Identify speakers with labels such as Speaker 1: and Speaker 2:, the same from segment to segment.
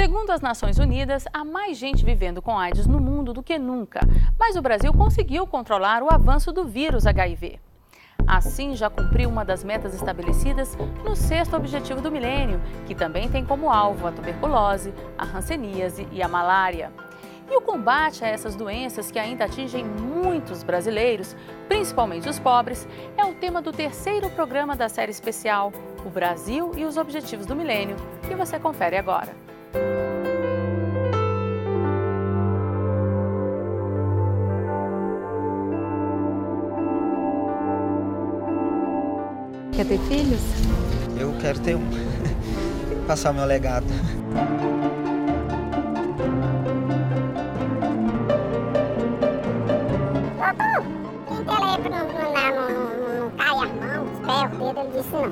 Speaker 1: Segundo as Nações Unidas, há mais gente vivendo com AIDS no mundo do que nunca, mas o Brasil conseguiu controlar o avanço do vírus HIV. Assim, já cumpriu uma das metas estabelecidas no 6º Objetivo do Milênio, que também tem como alvo a tuberculose, a hanseníase e a malária. E o combate a essas doenças que ainda atingem muitos brasileiros, principalmente os pobres, é o tema do 3º programa da série especial O Brasil e os Objetivos do Milênio, que você confere agora.
Speaker 2: Quer ter filhos?
Speaker 3: Eu quero ter um. Passar o meu legado.
Speaker 4: Doutor, tentei não cai as mãos, os pés, o dedo, ele disse não.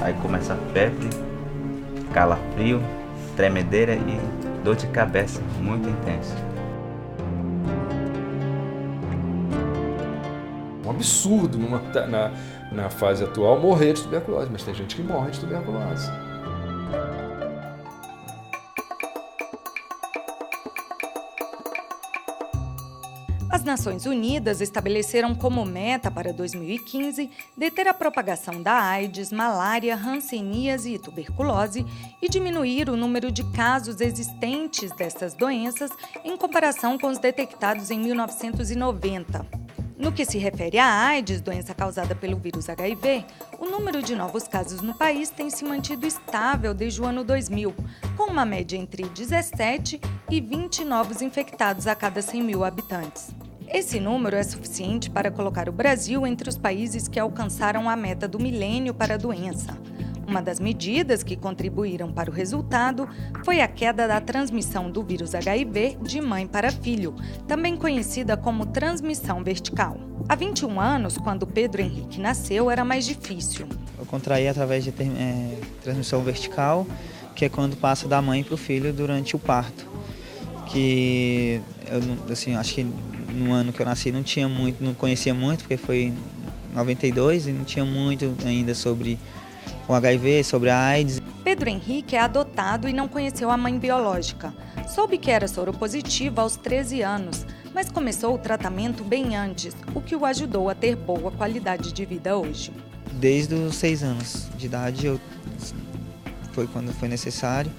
Speaker 5: Aí começa a febre, calafrio, tremedeira e dor de cabeça muito intensa.
Speaker 6: Um absurdo na fase atual morrer de tuberculose, mas tem gente que morre de tuberculose.
Speaker 2: As Nações Unidas estabeleceram como meta para 2015 deter a propagação da AIDS, malária, hanseníase e tuberculose e diminuir o número de casos existentes dessas doenças em comparação com os detectados em 1990. No que se refere à AIDS, doença causada pelo vírus HIV, o número de novos casos no país tem se mantido estável desde o ano 2000, com uma média entre 17 e 20 novos infectados a cada 100 mil habitantes. Esse número é suficiente para colocar o Brasil entre os países que alcançaram a meta do milênio para a doença. Uma das medidas que contribuíram para o resultado foi a queda da transmissão do vírus HIV de mãe para filho, também conhecida como transmissão vertical. Há 21 anos, quando Pedro Henrique nasceu, era mais difícil.
Speaker 3: Eu contraí através de transmissão vertical, que é quando passa da mãe para o filho durante o parto. Que eu acho que no ano que eu nasci não conhecia muito, porque foi em 92 e não tinha muito ainda sobre o HIV, sobre a AIDS.
Speaker 2: Pedro Henrique é adotado e não conheceu a mãe biológica. Soube que era soropositiva aos 13 anos, mas começou o tratamento bem antes, o que o ajudou a ter boa qualidade de vida hoje.
Speaker 3: Desde os 6 anos de idade, foi quando foi necessário.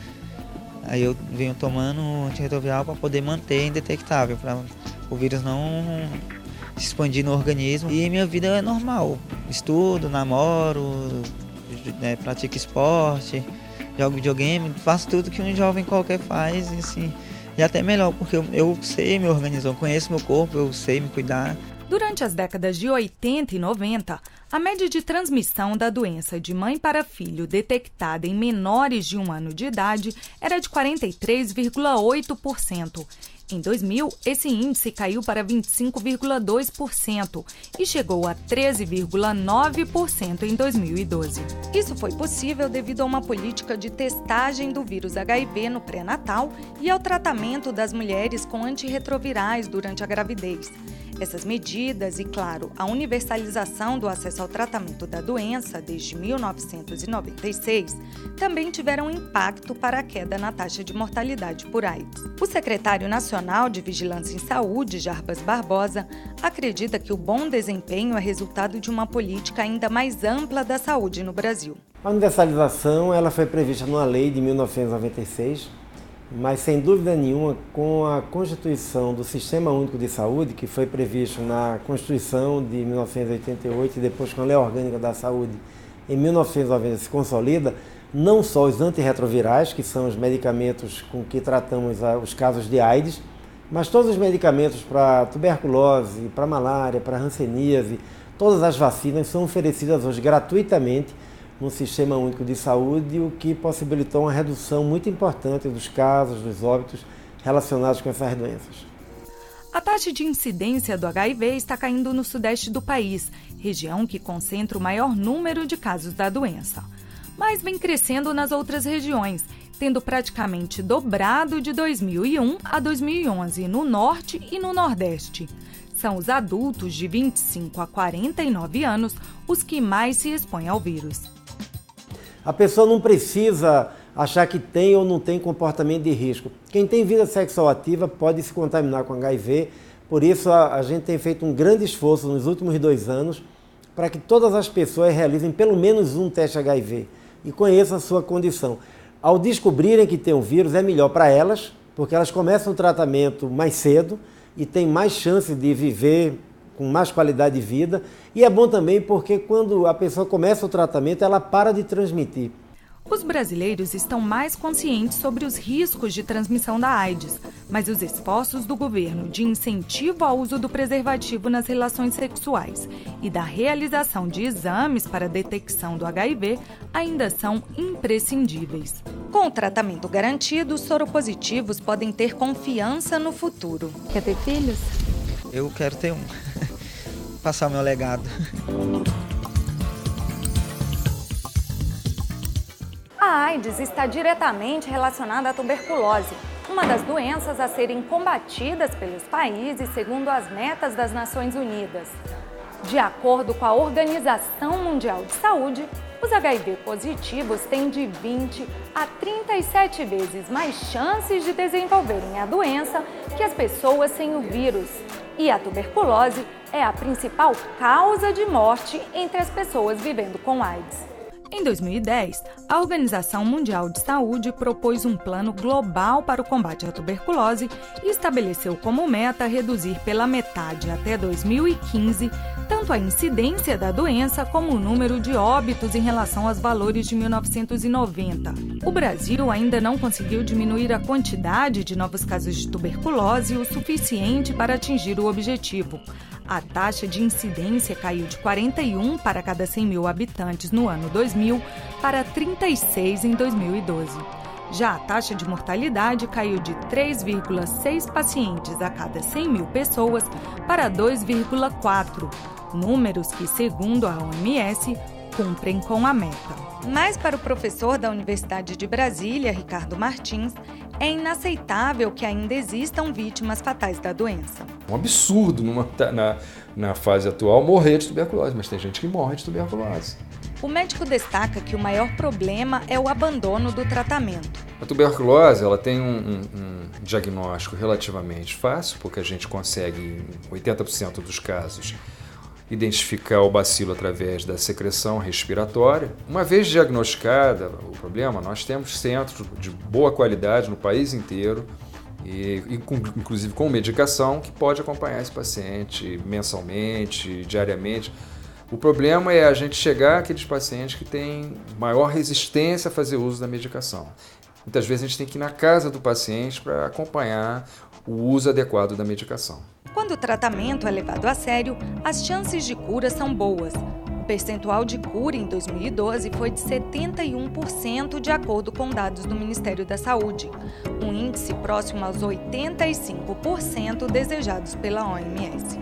Speaker 3: Aí eu venho tomando antirretroviral para poder manter indetectável, para o vírus não se expandir no organismo. E minha vida é normal, estudo, namoro, pratico esporte, jogo videogame, faço tudo que um jovem qualquer faz, e, assim, e até melhor, porque eu sei me organizar, eu conheço meu corpo, eu sei me cuidar.
Speaker 2: Durante as décadas de 80 e 90, a média de transmissão da doença de mãe para filho detectada em menores de 1 ano de idade era de 43,8%. Em 2000, esse índice caiu para 25,2% e chegou a 13,9% em 2012. Isso foi possível devido a uma política de testagem do vírus HIV no pré-natal e ao tratamento das mulheres com antirretrovirais durante a gravidez. Essas medidas e, claro, a universalização do acesso ao tratamento da doença desde 1996 também tiveram impacto para a queda na taxa de mortalidade por AIDS. O secretário nacional de Vigilância em Saúde, Jarbas Barbosa, acredita que o bom desempenho é resultado de uma política ainda mais ampla da saúde no Brasil.
Speaker 7: A universalização ela foi prevista numa lei de 1996, mas sem dúvida nenhuma, com a constituição do Sistema Único de Saúde, que foi previsto na Constituição de 1988 e depois com a Lei Orgânica da Saúde em 1990 se consolida, não só os antirretrovirais, que são os medicamentos com que tratamos os casos de AIDS, mas todos os medicamentos para tuberculose, para malária, para hanseníase, todas as vacinas são oferecidas hoje gratuitamente no Sistema Único de Saúde, o que possibilitou uma redução muito importante dos casos, dos óbitos relacionados com essas doenças.
Speaker 2: A taxa de incidência do HIV está caindo no sudeste do país, região que concentra o maior número de casos da doença. Mas vem crescendo nas outras regiões, tendo praticamente dobrado de 2001 a 2011 no norte e no nordeste. São os adultos de 25 a 49 anos os que mais se expõem ao vírus.
Speaker 7: A pessoa não precisa achar que tem ou não tem comportamento de risco. Quem tem vida sexual ativa pode se contaminar com HIV, por isso a gente tem feito um grande esforço nos últimos 2 anos para que todas as pessoas realizem pelo menos um teste HIV e conheçam a sua condição. Ao descobrirem que tem um vírus, é melhor para elas, porque elas começam o tratamento mais cedo e têm mais chance de viver com mais qualidade de vida. E é bom também porque quando a pessoa começa o tratamento, ela para de transmitir.
Speaker 2: Os brasileiros estão mais conscientes sobre os riscos de transmissão da AIDS, mas os esforços do governo de incentivo ao uso do preservativo nas relações sexuais e da realização de exames para a detecção do HIV ainda são imprescindíveis. Com o tratamento garantido, os soropositivos podem ter confiança no futuro.
Speaker 1: Quer ter filhos?
Speaker 3: Eu quero ter um. Passar o meu legado.
Speaker 2: A AIDS está diretamente relacionada à tuberculose, uma das doenças a serem combatidas pelos países segundo as metas das Nações Unidas. De acordo com a Organização Mundial de Saúde, os HIV positivos têm de 20 a 37 vezes mais chances de desenvolverem a doença que as pessoas sem o vírus. E a tuberculose é a principal causa de morte entre as pessoas vivendo com AIDS. Em 2010, a Organização Mundial de Saúde propôs um plano global para o combate à tuberculose e estabeleceu como meta reduzir pela metade até 2015 tanto a incidência da doença como o número de óbitos em relação aos valores de 1990. O Brasil ainda não conseguiu diminuir a quantidade de novos casos de tuberculose o suficiente para atingir o objetivo. A taxa de incidência caiu de 41 para cada 100 mil habitantes no ano 2000 para 36 em 2012. Já a taxa de mortalidade caiu de 3,6 pacientes a cada 100 mil pessoas para 2,4, números que, segundo a OMS, cumprem com a meta. Mas para o professor da Universidade de Brasília, Ricardo Martins, é inaceitável que ainda existam vítimas fatais da doença.
Speaker 6: É um absurdo na fase atual morrer de tuberculose, mas tem gente que morre de tuberculose.
Speaker 2: O médico destaca que o maior problema é o abandono do tratamento.
Speaker 6: A tuberculose ela tem um diagnóstico relativamente fácil, porque a gente consegue, em 80% dos casos, identificar o bacilo através da secreção respiratória. Uma vez diagnosticada o problema, nós temos centros de boa qualidade no país inteiro, inclusive com medicação, que pode acompanhar esse paciente mensalmente, diariamente. O problema é a gente chegar àqueles pacientes que têm maior resistência a fazer uso da medicação. Muitas vezes a gente tem que ir na casa do paciente para acompanhar o uso adequado da medicação.
Speaker 2: Quando o tratamento é levado a sério, as chances de cura são boas. O percentual de cura em 2012 foi de 71%, de acordo com dados do Ministério da Saúde, um índice próximo aos 85% desejados pela OMS.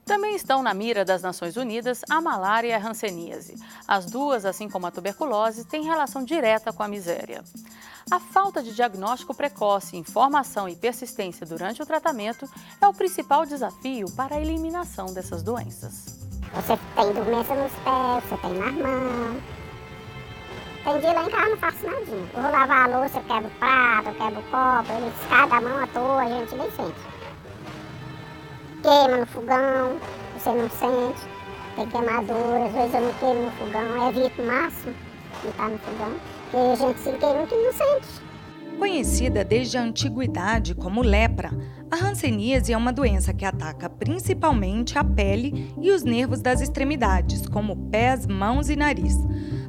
Speaker 1: Também estão na mira das Nações Unidas a malária e a hanseníase. As duas, assim como a tuberculose, têm relação direta com a miséria. A falta de diagnóstico precoce, informação e persistência durante o tratamento é o principal desafio para a eliminação dessas doenças.
Speaker 4: Você tem dormência nos pés, você tem nas mãos. Tem dia lá em casa eu não faço nadinha. Eu vou lavar a louça, eu quebro o prato, eu quebro o copo, ele escada a mão à toa, a gente nem sente. Queima no fogão, você não sente, tem queimadura, às vezes eu não queimo no fogão, eu evito o máximo de estar no fogão, porque a gente se queima que não sente.
Speaker 2: Conhecida desde a antiguidade como lepra, a hanseníase é uma doença que ataca principalmente a pele e os nervos das extremidades, como pés, mãos e nariz.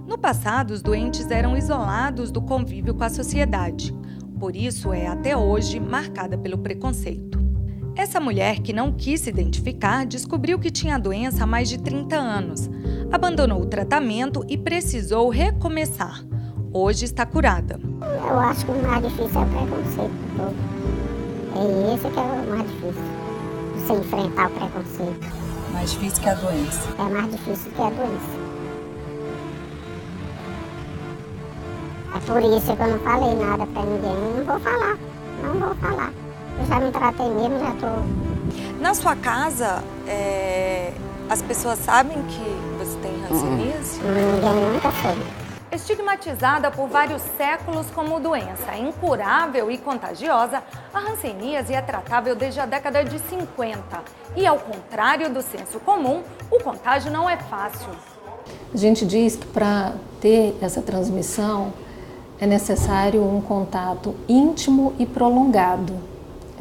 Speaker 2: No passado, os doentes eram isolados do convívio com a sociedade, por isso é até hoje marcada pelo preconceito. Essa mulher, que não quis se identificar, descobriu que tinha a doença há mais de 30 anos. Abandonou o tratamento e precisou recomeçar. Hoje está curada.
Speaker 4: Eu acho que o mais difícil é o preconceito todo. É esse que é o mais difícil. você enfrentar o preconceito.
Speaker 2: Mais difícil que a doença.
Speaker 4: É mais difícil que a doença. É por isso que eu não falei nada pra ninguém. Eu não vou falar. Não vou falar. Eu já me tratei mesmo, já tô...
Speaker 2: Na sua casa, as pessoas sabem que você tem hanseníase?
Speaker 4: Ninguém nunca soube.
Speaker 2: Estigmatizada por vários séculos como doença incurável e contagiosa, a hanseníase é tratável desde a década de 50. E ao contrário do senso comum, o contágio não é fácil.
Speaker 8: A gente diz que para ter essa transmissão é necessário um contato íntimo e prolongado.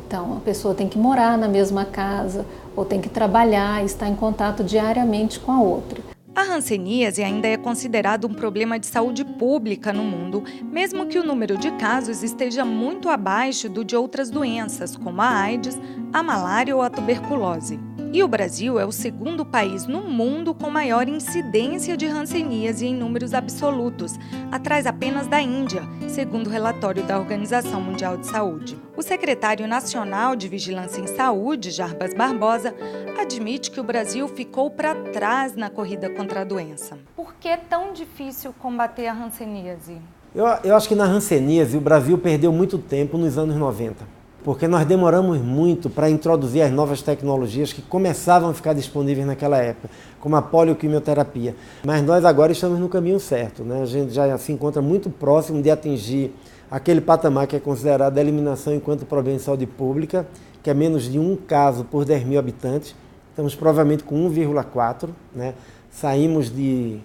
Speaker 8: Então, a pessoa tem que morar na mesma casa ou tem que trabalhar e estar em contato diariamente com a outra.
Speaker 2: A hanseníase ainda é considerado um problema de saúde pública no mundo, mesmo que o número de casos esteja muito abaixo do de outras doenças, como a AIDS, a malária ou a tuberculose. E o Brasil é o segundo país no mundo com maior incidência de hanseníase em números absolutos, atrás apenas da Índia, segundo o relatório da Organização Mundial de Saúde. O secretário nacional de Vigilância em Saúde, Jarbas Barbosa, admite que o Brasil ficou para trás na corrida contra a doença. Por que é tão difícil combater a hanseníase?
Speaker 7: Eu acho que na hanseníase o Brasil perdeu muito tempo nos anos 90. Porque nós demoramos muito para introduzir as novas tecnologias que começavam a ficar disponíveis naquela época, como a polioquimioterapia. Mas nós agora estamos no caminho certo, né? A gente já se encontra muito próximo de atingir aquele patamar que é considerado a eliminação enquanto problema de saúde pública, que é menos de 1 caso por 10 mil habitantes. Estamos provavelmente com 1,4, né? Saímos de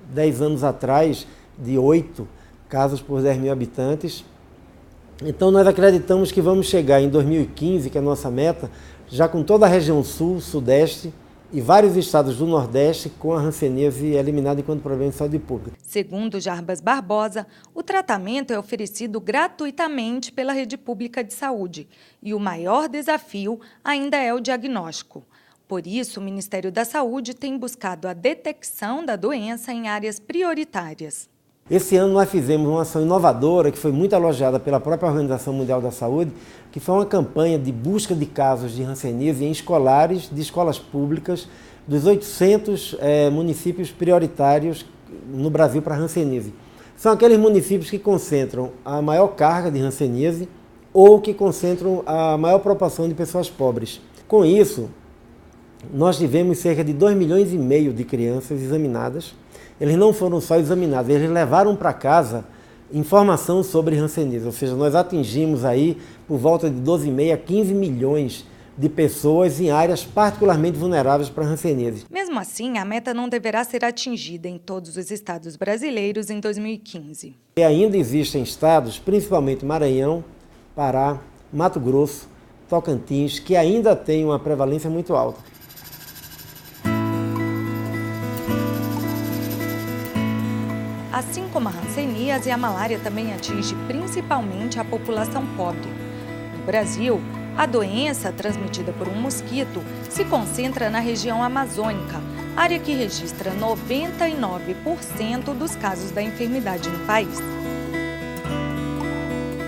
Speaker 7: 10 anos atrás de 8 casos por 10 mil habitantes. Então nós acreditamos que vamos chegar em 2015, que é a nossa meta, já com toda a região sul, sudeste e vários estados do nordeste com a hanseníase eliminada enquanto problema de saúde pública.
Speaker 2: Segundo Jarbas Barbosa, o tratamento é oferecido gratuitamente pela rede pública de saúde e o maior desafio ainda é o diagnóstico. Por isso, o Ministério da Saúde tem buscado a detecção da doença em áreas prioritárias.
Speaker 7: Esse ano nós fizemos uma ação inovadora que foi muito elogiada pela própria Organização Mundial da Saúde, que foi uma campanha de busca de casos de hanseníase em escolares de escolas públicas dos 800 municípios prioritários no Brasil para hanseníase. São aqueles municípios que concentram a maior carga de hanseníase ou que concentram a maior proporção de pessoas pobres. Com isso, nós tivemos cerca de 2,5 milhões de crianças examinadas. Eles não foram só examinados, eles levaram para casa informação sobre hanseníase, ou seja, nós atingimos aí por volta de 12,5 a 15 milhões de pessoas em áreas particularmente vulneráveis para hanseníase.
Speaker 2: Mesmo assim, a meta não deverá ser atingida em todos os estados brasileiros em 2015.
Speaker 7: E ainda existem estados, principalmente Maranhão, Pará, Mato Grosso, Tocantins, que ainda têm uma prevalência muito alta.
Speaker 2: Assim como a hanseníase, a malária também atinge principalmente a população pobre. No Brasil, a doença, transmitida por um mosquito, se concentra na região amazônica, área que registra 99% dos casos da enfermidade no país.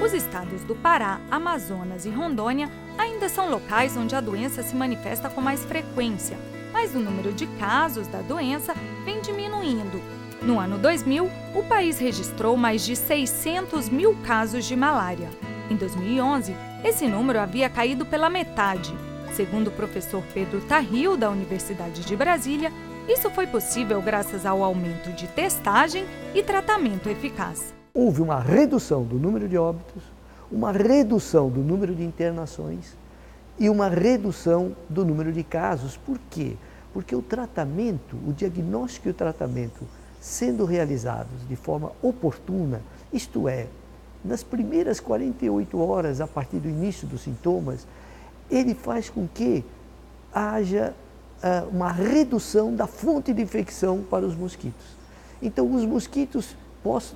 Speaker 2: Os estados do Pará, Amazonas e Rondônia ainda são locais onde a doença se manifesta com mais frequência, mas o número de casos da doença vem diminuindo. No ano 2000, o país registrou mais de 600 mil casos de malária. Em 2011, esse número havia caído pela metade. Segundo o professor Pedro Tarril, da Universidade de Brasília, isso foi possível graças ao aumento de testagem e tratamento eficaz.
Speaker 9: Houve uma redução do número de óbitos, uma redução do número de internações e uma redução do número de casos. Por quê? Porque o tratamento, o diagnóstico e o tratamento sendo realizados de forma oportuna, isto é, nas primeiras 48 horas a partir do início dos sintomas, ele faz com que haja uma redução da fonte de infecção para os mosquitos. Então, os mosquitos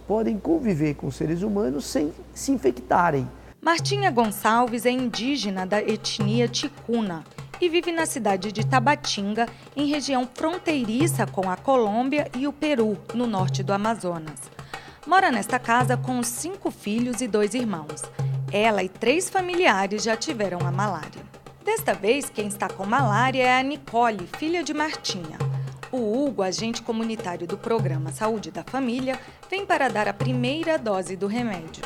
Speaker 9: podem conviver com os seres humanos sem se infectarem.
Speaker 2: Martinha Gonçalves é indígena da etnia ticuna e vive na cidade de Tabatinga, em região fronteiriça com a Colômbia e o Peru, no norte do Amazonas. Mora nesta casa com os 5 filhos e 2 irmãos. Ela e 3 familiares já tiveram a malária. Desta vez, quem está com malária é a Nicole, filha de Martinha. O Hugo, agente comunitário do programa Saúde da Família, vem para dar a primeira dose do remédio.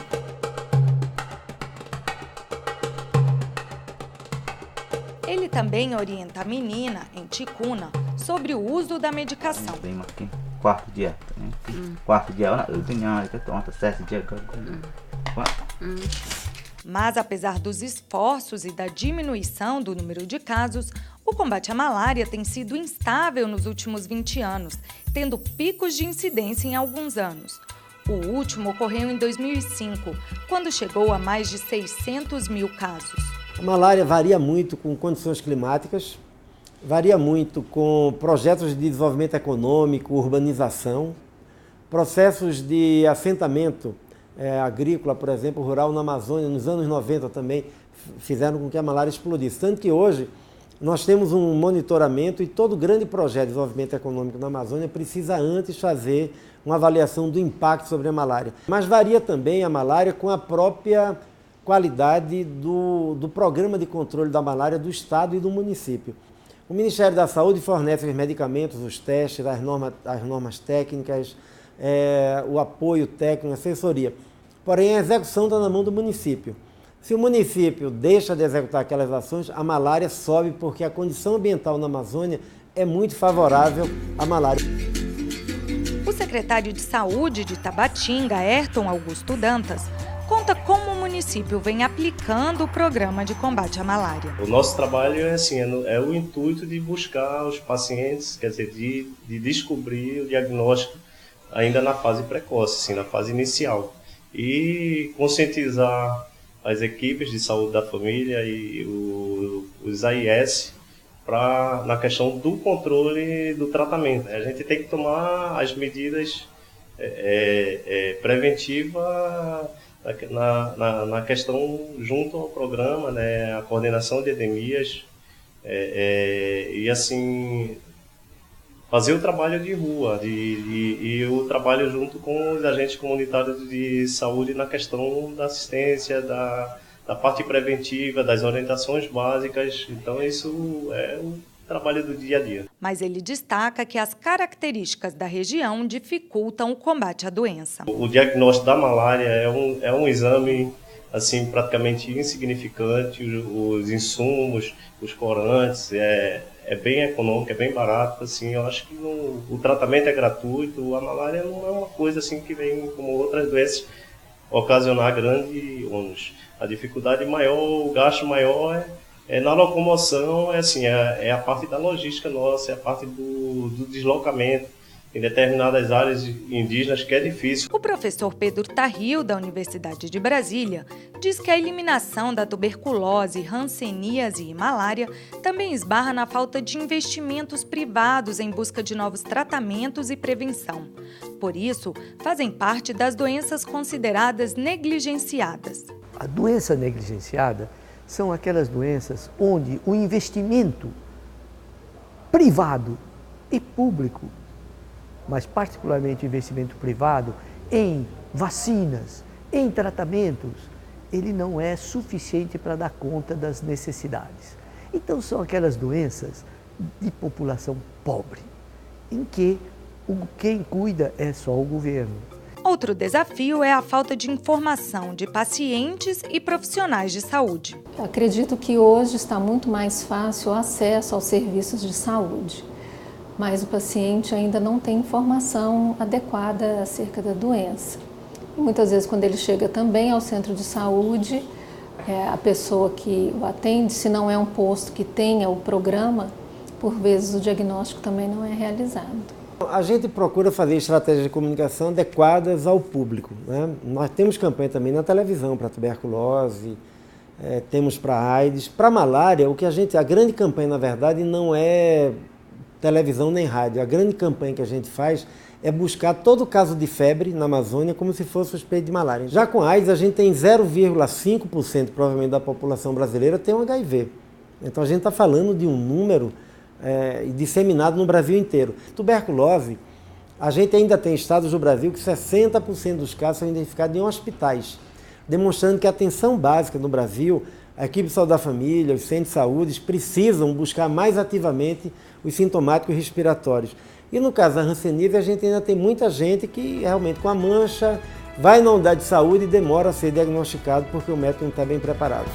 Speaker 2: Ele também orienta a menina, em Ticuna, sobre o uso da medicação.
Speaker 5: Quarto dia. Quarto dia,
Speaker 2: Mas, apesar dos esforços e da diminuição do número de casos, o combate à malária tem sido instável nos últimos 20 anos, tendo picos de incidência em alguns anos. O último ocorreu em 2005, quando chegou a mais de 600 mil casos.
Speaker 7: A malária varia muito com condições climáticas, varia muito com projetos de desenvolvimento econômico, urbanização, processos de assentamento agrícola, por exemplo, rural na Amazônia, nos anos 90 também fizeram com que a malária explodisse. Tanto que hoje nós temos um monitoramento e todo grande projeto de desenvolvimento econômico na Amazônia precisa antes fazer uma avaliação do impacto sobre a malária. Mas varia também a malária com a própria qualidade do programa de controle da malária do Estado e do município. O Ministério da Saúde fornece os medicamentos, os testes, as normas técnicas, o apoio técnico, a assessoria. Porém, a execução está na mão do município. Se o município deixa de executar aquelas ações, a malária sobe porque a condição ambiental na Amazônia é muito favorável à malária.
Speaker 2: O secretário de Saúde de Tabatinga, Ayrton Augusto Dantas, conta como o município vem aplicando o programa de combate à malária.
Speaker 10: O nosso trabalho é o intuito de buscar os pacientes, quer dizer, de descobrir o diagnóstico ainda na fase precoce, assim, na fase inicial. E conscientizar as equipes de saúde da família e os AIS na questão do controle do tratamento. A gente tem que tomar as medidas preventivas na questão junto ao programa, né, a coordenação de endemias e assim fazer o trabalho de rua e o trabalho junto com os agentes comunitários de saúde na questão da assistência, da parte preventiva, das orientações básicas. Então isso é o trabalho do dia a dia.
Speaker 2: Mas ele destaca que as características da região dificultam o combate à doença.
Speaker 10: O diagnóstico da malária é um exame assim praticamente insignificante. Os insumos, os corantes, é bem econômico, é bem barato. Assim, eu acho que o tratamento é gratuito. A malária não é uma coisa assim que vem como outras doenças ocasionar grande ônus. A dificuldade maior, o gasto maior na locomoção, é a parte da logística nossa, é a parte do deslocamento em determinadas áreas indígenas que é difícil.
Speaker 2: O professor Pedro Tarrio, da Universidade de Brasília, diz que a eliminação da tuberculose, hanseníase e malária também esbarra na falta de investimentos privados em busca de novos tratamentos e prevenção. Por isso, fazem parte das doenças consideradas negligenciadas.
Speaker 9: A doença negligenciada são aquelas doenças onde o investimento privado e público, mas particularmente o investimento privado em vacinas, em tratamentos, ele não é suficiente para dar conta das necessidades. Então são aquelas doenças de população pobre, em que quem cuida é só o governo.
Speaker 2: Outro desafio é a falta de informação de pacientes e profissionais de saúde.
Speaker 8: Eu acredito que hoje está muito mais fácil o acesso aos serviços de saúde, mas o paciente ainda não tem informação adequada acerca da doença. E muitas vezes, quando ele chega também ao centro de saúde, a pessoa que o atende, se não é um posto que tenha o programa, por vezes o diagnóstico também não é realizado.
Speaker 7: A gente procura fazer estratégias de comunicação adequadas ao público, né? Nós temos campanha também na televisão para tuberculose, temos para AIDS. Para malária, a grande campanha, na verdade, não é televisão nem rádio. A grande campanha que a gente faz é buscar todo caso de febre na Amazônia como se fosse suspeito de malária. Já com AIDS, a gente tem 0,5% provavelmente da população brasileira tem um HIV. Então a gente está falando de um número disseminado no Brasil inteiro. Tuberculose, a gente ainda tem estados do Brasil que 60% dos casos são identificados em hospitais, demonstrando que a atenção básica no Brasil A equipe de saúde da família, os centros de saúde precisam buscar mais ativamente os sintomáticos respiratórios. E no caso da hanseníase, a gente ainda tem muita gente que realmente com a mancha vai na unidade de saúde e demora a ser diagnosticado porque o médico não está bem preparado.